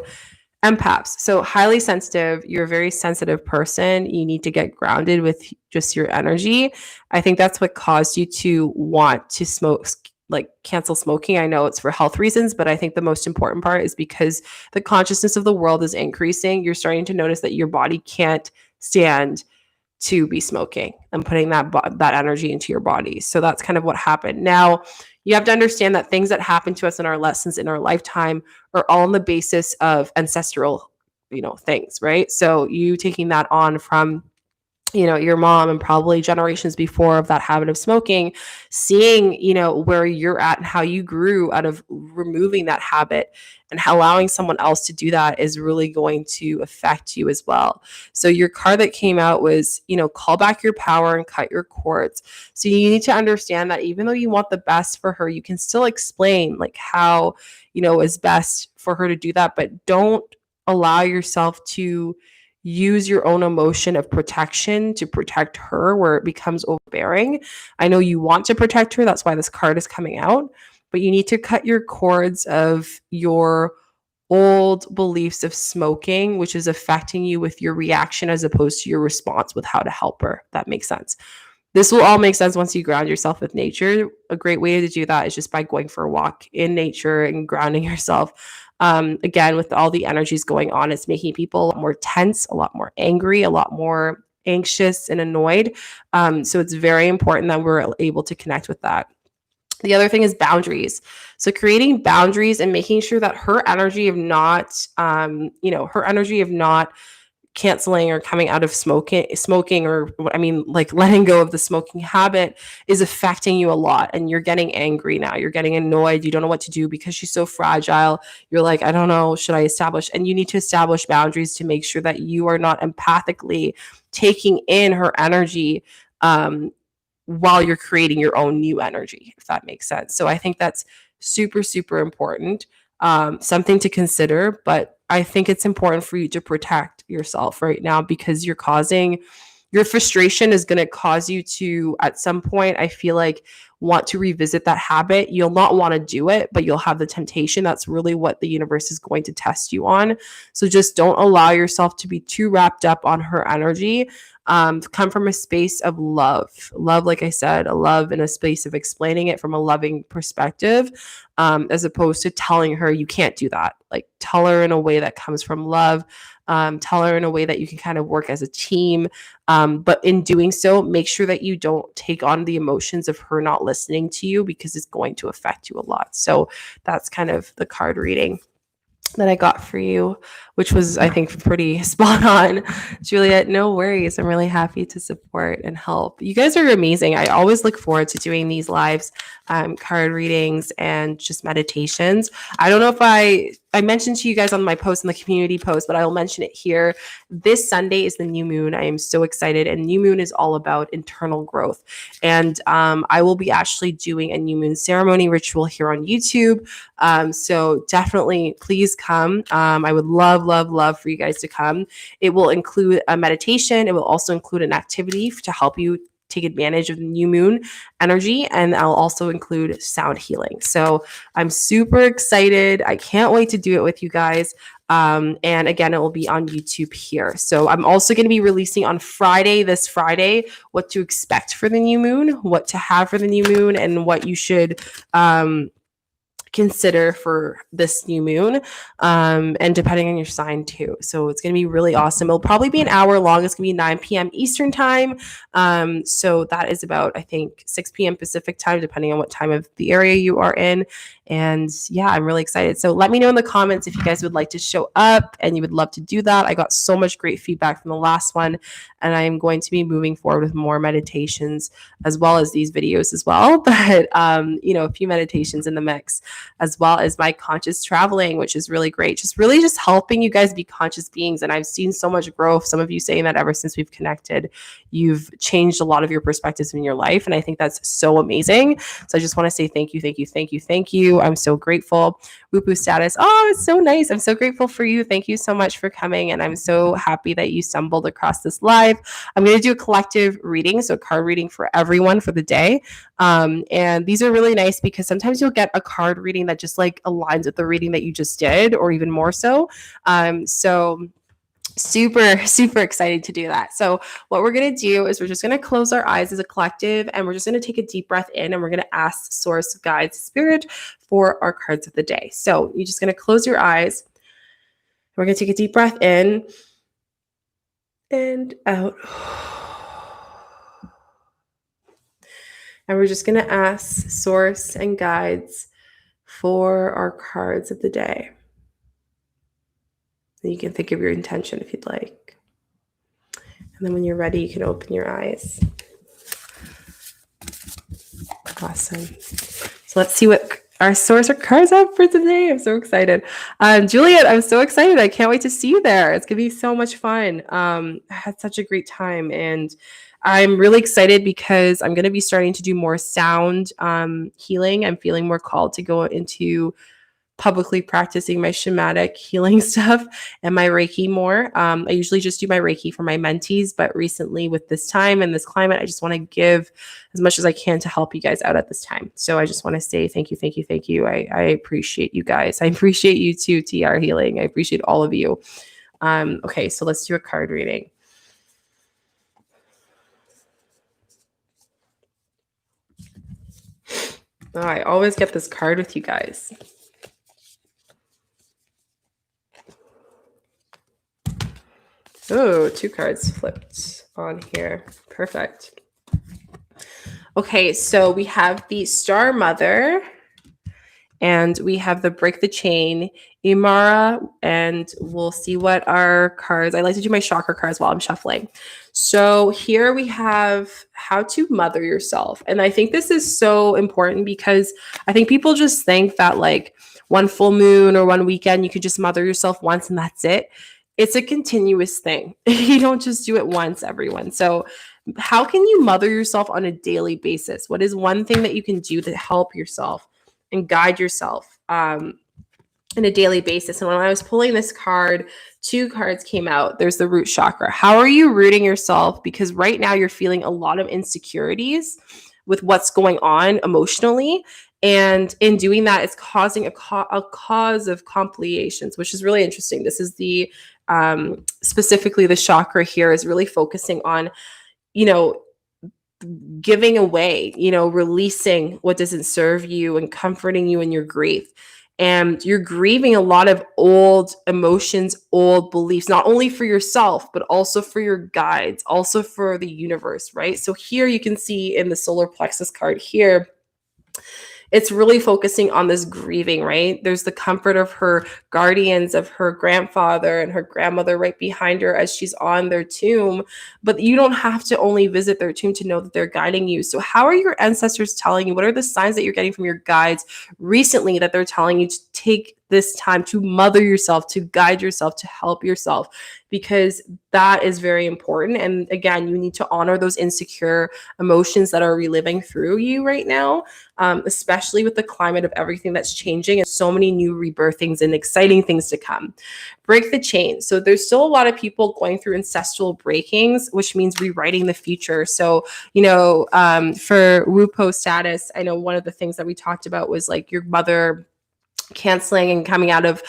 empaths, so highly sensitive. You're a very sensitive person. You need to get grounded with just your energy. I think that's what caused you to want to smoke, like cancel smoking. I know it's for health reasons, but I think the most important part is because the consciousness of the world is increasing. You're starting to notice that your body can't stand to be smoking and putting that energy into your body. So that's kind of what happened. Now, you have to understand that things that happen to us in our lessons in our lifetime are all on the basis of ancestral, things, right? So you taking that on from your mom and probably generations before of that habit of smoking, seeing, where you're at and how you grew out of removing that habit and allowing someone else to do that is really going to affect you as well. So your card that came out was, call back your power and cut your cords. So you need to understand that even though you want the best for her, you can still explain like how, is best for her to do that, but don't allow yourself to use your own emotion of protection to protect her where it becomes overbearing. I know you want to protect her. That's why this card is coming out. But you need to cut your cords of your old beliefs of smoking, which is affecting you with your reaction as opposed to your response with how to help her. That makes sense. This will all make sense once you ground yourself with nature. A great way to do that is just by going for a walk in nature and grounding yourself. Again, with all the energies going on, it's making people a lot more tense, a lot more angry, a lot more anxious and annoyed. So it's very important that we're able to connect with that. The other thing is boundaries. So creating boundaries and making sure that her energy of not canceling or coming out of smoking or like letting go of the smoking habit is affecting you a lot. And you're getting angry now. You're getting annoyed. You don't know what to do because she's so fragile. You're like, I don't know, should I establish? And you need to establish boundaries to make sure that you are not empathically taking in her energy while you're creating your own new energy, if that makes sense. So I think that's super, super important. Something to consider, but I think it's important for you to protect yourself right now because your frustration is going to cause you to, at some point, I feel like, want to revisit that habit. You'll not want to do it, but you'll have the temptation. That's really what the universe is going to test you on. So just don't allow yourself to be too wrapped up on her energy. Come from a space of love, like I said, a love in a space of explaining it from a loving perspective, as opposed to telling her you can't do that. Like, tell her in a way that comes from love. Tell her in a way that you can kind of work as a team. But in doing so, make sure that you don't take on the emotions of her not listening to you because it's going to affect you a lot. So that's kind of the card reading that I got for you, which was, I think, pretty spot on. Juliet, no worries. I'm really happy to support and help. You guys are amazing. I always look forward to doing these lives, card readings and just meditations. I don't know if I mentioned to you guys on my post, in the community post, but I will mention it here. This Sunday is the new moon. I am so excited. And new moon is all about internal growth. And I will be actually doing a new moon ceremony ritual here on YouTube. So definitely please come. I would love for you guys to come. It will include a meditation. It will also include an activity to help you take advantage of the new moon energy, and I'll also include sound healing. So I'm super excited. I can't wait to do it with you guys. And again, it will be on YouTube here. So I'm also going to be releasing on this Friday, what to expect for the new moon, what to have for the new moon, and what you should consider for this new moon, and depending on your sign too. So it's going to be really awesome. It'll probably be an hour long. It's going to be 9 p.m. Eastern time. So that is about, I think, 6 p.m. Pacific time, depending on what time of the area you are in. And yeah, I'm really excited. So let me know in the comments if you guys would like to show up and you would love to do that. I got so much great feedback from the last one, and I am going to be moving forward with more meditations as well as these videos as well. But a few meditations in the mix, as well as my conscious traveling, which is really great. Just helping you guys be conscious beings. And I've seen so much growth. Some of you saying that ever since we've connected, you've changed a lot of your perspectives in your life. And I think that's so amazing. So I just want to say thank you, thank you, thank you, thank you. I'm so grateful. Whoopoo status. Oh, it's so nice. I'm so grateful for you. Thank you so much for coming. And I'm so happy that you stumbled across this live. I'm going to do a collective reading, so a card reading for everyone for the day. And these are really nice because sometimes you'll get a card reading that just like aligns with the reading that you just did, or even more so. So super, super excited to do that. So what we're going to do is we're just going to close our eyes as a collective, and we're just going to take a deep breath in, and we're going to ask source, guides, spirit for our cards of the day. So you're just going to close your eyes. We're going to take a deep breath in and out. And we're just going to ask source and guides for our cards of the day. And you can think of your intention if you'd like. And then when you're ready, you can open your eyes. Awesome. So let's see what our source or cards have for today. I'm so excited. Juliet, I'm so excited. I can't wait to see you there. It's going to be so much fun. I had such a great time, and I'm really excited because I'm going to be starting to do more sound healing. I'm feeling more called to go into publicly practicing my shamanic healing stuff and my Reiki more. I usually just do my Reiki for my mentees, but recently with this time and this climate, I just want to give as much as I can to help you guys out at this time. So I just want to say thank you, thank you, thank you. I appreciate you guys. I appreciate you too, TR Healing. I appreciate all of you. Okay, so let's do a card reading. Oh, I always get this card with you guys. Oh, 2 cards flipped on here. Perfect. Okay, so we have the Star Mother, and we have the Break the Chain, Imara, and we'll see what our cards. I like to do my chakra cards while I'm shuffling. So here we have how to mother yourself. And I think this is so important because I think people just think that like one full moon or one weekend, you could just mother yourself once and that's it. It's a continuous thing. You don't just do it once, everyone. So how can you mother yourself on a daily basis? What is one thing that you can do to help yourself and guide yourself on a daily basis? And when I was pulling this card, 2 cards came out. There's the root chakra. How are you rooting yourself? Because right now you're feeling a lot of insecurities with what's going on emotionally. And in doing that, it's causing a cause of complications, which is really interesting. This is the specifically the chakra here is really focusing on, giving away, releasing what doesn't serve you and comforting you in your grief. And you're grieving a lot of old emotions, old beliefs, not only for yourself, but also for your guides, also for the universe, right? So here you can see in the solar plexus card here, it's really focusing on this grieving, right? There's the comfort of her guardians, of her grandfather and her grandmother right behind her as she's on their tomb. But you don't have to only visit their tomb to know that they're guiding you. So how are your ancestors telling you? What are the signs that you're getting from your guides recently that they're telling you to take this time to mother yourself, to guide yourself, to help yourself? Because that is very important. And again, you need to honor those insecure emotions that are reliving through you right now, especially with the climate of everything that's changing and so many new rebirthings and exciting things to come. Break the chain. So there's still a lot of people going through ancestral breakings, which means rewriting the future. So, for WUPO status, I know one of the things that we talked about was like your mother canceling and coming out of,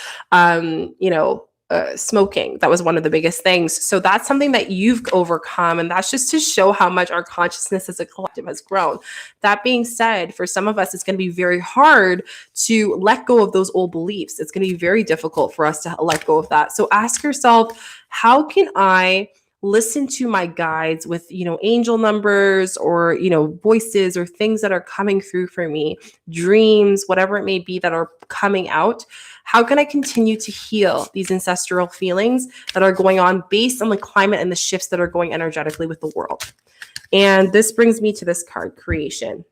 smoking. That was one of the biggest things. So that's something that you've overcome. And that's just to show how much our consciousness as a collective has grown. That being said, for some of us, it's going to be very hard to let go of those old beliefs. It's going to be very difficult for us to let go of that. So ask yourself, how can I listen to my guides with, angel numbers or, voices or things that are coming through for me, dreams, whatever it may be that are coming out? How can I continue to heal these ancestral feelings that are going on based on the climate and the shifts that are going energetically with the world? And this brings me to this card, creation.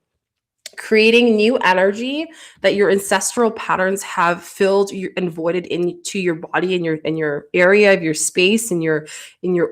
Creating new energy that your ancestral patterns have filled and voided into your body, in your area of your space, in your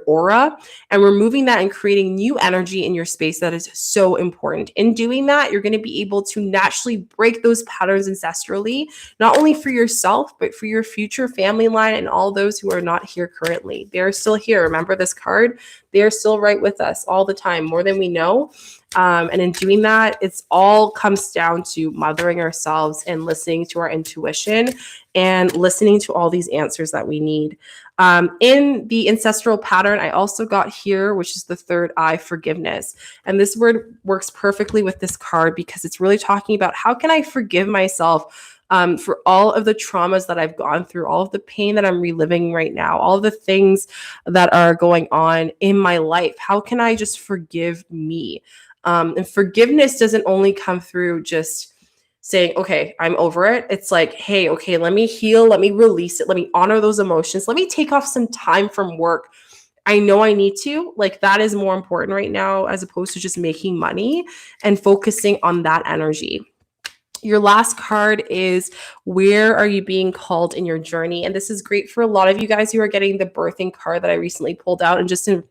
aura, and removing that and creating new energy in your space. That is so important. In doing that, you're going to be able to naturally break those patterns ancestrally, not only for yourself, but for your future family line and all those who are not here currently. They're still here. Remember this card? They are still right with us all the time, more than we know. And in doing that, it's all comes down to mothering ourselves and listening to our intuition and listening to all these answers that we need. In the ancestral pattern, I also got here, which is the third eye, forgiveness. And this word works perfectly with this card because it's really talking about how can I forgive myself for all of the traumas that I've gone through, all of the pain that I'm reliving right now, all of the things that are going on in my life. How can I just forgive me? And forgiveness doesn't only come through just saying, okay, I'm over it. It's like, hey, okay, let me heal. Let me release it. Let me honor those emotions. Let me take off some time from work. I know I need to. Like, that is more important right now as opposed to just making money and focusing on that energy. Your last card is, where are you being called in your journey? And this is great for a lot of you guys who are getting the birthing card that I recently pulled out. And just in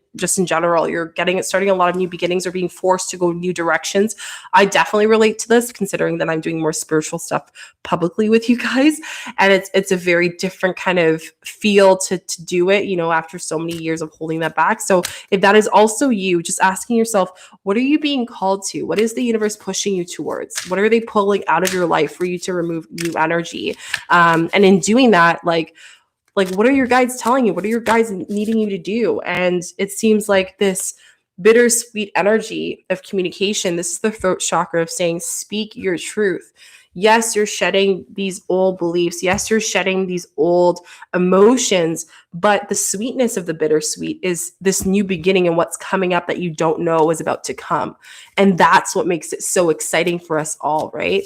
general, you're starting a lot of new beginnings or being forced to go new directions. I definitely relate to this, considering that I'm doing more spiritual stuff publicly with you guys. And it's a very different kind of feel to do it, after so many years of holding that back. So if that is also you, just asking yourself, what are you being called to? What is the universe pushing you towards? What are they pulling out of your life for you to remove new energy? And in doing that, like what are your guides telling you? What are your guides needing you to do? And it seems like this bittersweet energy of communication. This is the throat chakra of saying, speak your truth. Yes, you're shedding these old beliefs. Yes, you're shedding these old emotions, but the sweetness of the bittersweet is this new beginning and what's coming up that you don't know is about to come. And that's what makes it so exciting for us all, right?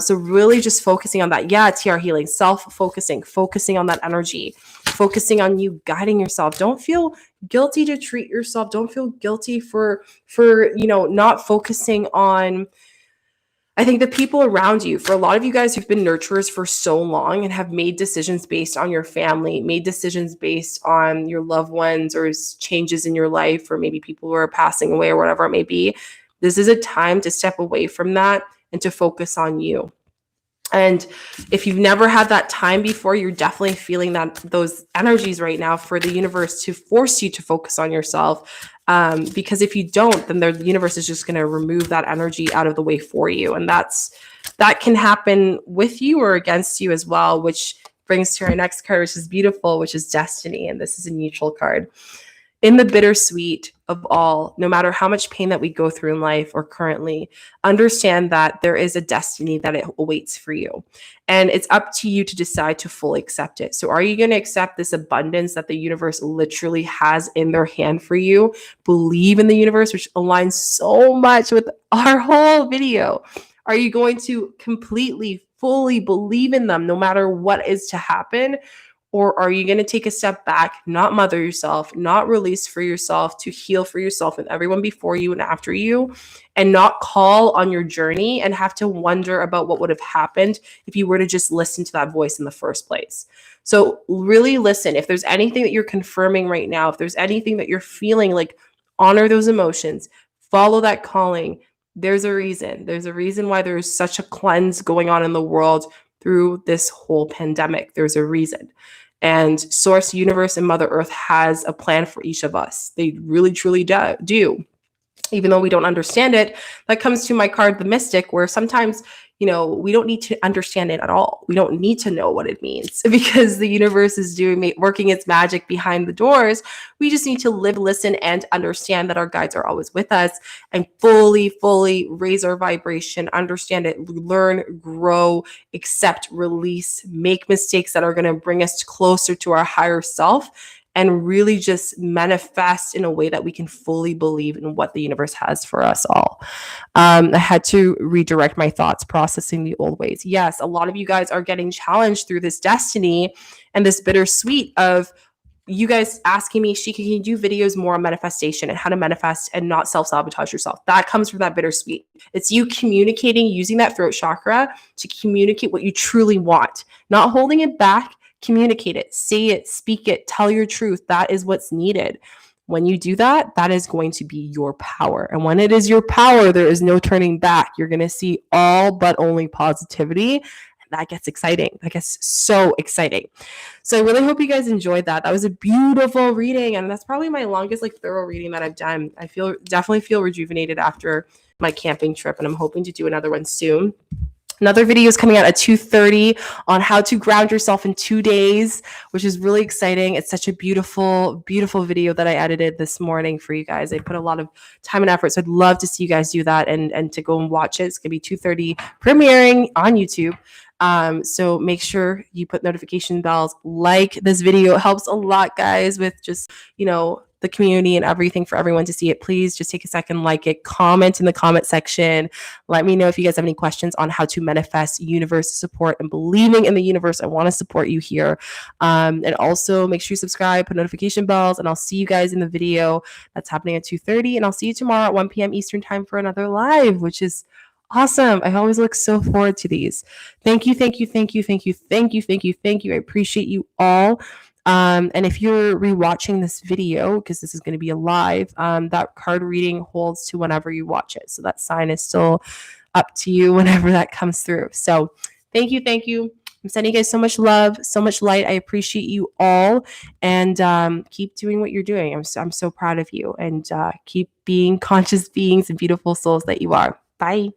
So really just focusing on that. Yeah, TR healing, self-focusing, focusing on that energy, focusing on you guiding yourself. Don't feel guilty to treat yourself. Don't feel guilty for not focusing on, I think, the people around you. For a lot of you guys who've been nurturers for so long and have made decisions based on your family, made decisions based on your loved ones or changes in your life, or maybe people who are passing away or whatever it may be, this is a time to step away from that and to focus on you. And if you've never had that time before, you're definitely feeling those energies right now for the universe to force you to focus on yourself. Because if you don't, then the universe is just going to remove that energy out of the way for you. And that can happen with you or against you as well, which brings to our next card, which is beautiful, which is destiny. And this is a neutral card. In the bittersweet of all, no matter how much pain that we go through in life or currently, understand that there is a destiny that it awaits for you. And it's up to you to decide to fully accept it. So are you going to accept this abundance that the universe literally has in their hand for you? Believe in the universe, which aligns so much with our whole video. Are you going to completely, fully believe in them no matter what is to happen? Or are you going to take a step back, not mother yourself, not release for yourself, to heal for yourself and everyone before you and after you, and not call on your journey and have to wonder about what would have happened if you were to just listen to that voice in the first place? So really listen. If there's anything that you're confirming right now, if there's anything that you're feeling, like, honor those emotions, follow that calling. There's a reason. There's a reason why there's such a cleanse going on in the world through this whole pandemic. There's a reason. And Source, Universe, and Mother Earth has a plan for each of us. They really, truly do. Even though we don't understand it, that comes to my card, the Mystic, where sometimes we don't need to understand it at all. We don't need to know what it means because the universe is working its magic behind the doors. We just need to live, listen, and understand that our guides are always with us and fully raise our vibration, understand it, learn, grow, accept, release, make mistakes that are going to bring us closer to our higher self, and really just manifest in a way that we can fully believe in what the universe has for us all. I had to redirect my thoughts, processing the old ways. Yes, a lot of you guys are getting challenged through this destiny and this bittersweet of you guys asking me, Shika, can you do videos more on manifestation and how to manifest and not self-sabotage yourself? That comes from that bittersweet. It's you communicating, using that throat chakra to communicate what you truly want, not holding it back. Communicate it, say it, speak it, tell your truth. That is what's needed. When you do that, that is going to be your power. And when it is your power, there is no turning back. You're going to see all but only positivity. And that gets exciting. That gets so exciting. So I really hope you guys enjoyed that. That was a beautiful reading. And that's probably my longest thorough reading that I've done. I definitely feel rejuvenated after my camping trip. And I'm hoping to do another one soon. Another video is coming out at 2:30 on how to ground yourself in 2 days, which is really exciting. It's such a beautiful video that I edited this morning for you guys. I put a lot of time and effort, so I'd love to see you guys do that and to go and watch it. It's going to be 2:30 premiering on YouTube. So make sure you put notification bells, like this video. It helps a lot, guys, with just, the community and everything for everyone to see it. Please just take a second, like it, comment in the comment section. Let me know if you guys have any questions on how to manifest universe support and believing in the universe. I want to support you here. And also make sure you subscribe, put notification bells, and I'll see you guys in the video that's happening at 2:30. And I'll see you tomorrow at 1 p.m. Eastern time for another live, which is awesome. I always look so forward to these. Thank you. I appreciate you all. And if you're rewatching this video, because this is going to be a live, that card reading holds to whenever you watch it. So that sign is still up to you whenever that comes through. So thank you. I'm sending you guys so much love, so much light. I appreciate you all, and keep doing what you're doing. I'm so proud of you, and keep being conscious beings and beautiful souls that you are. Bye.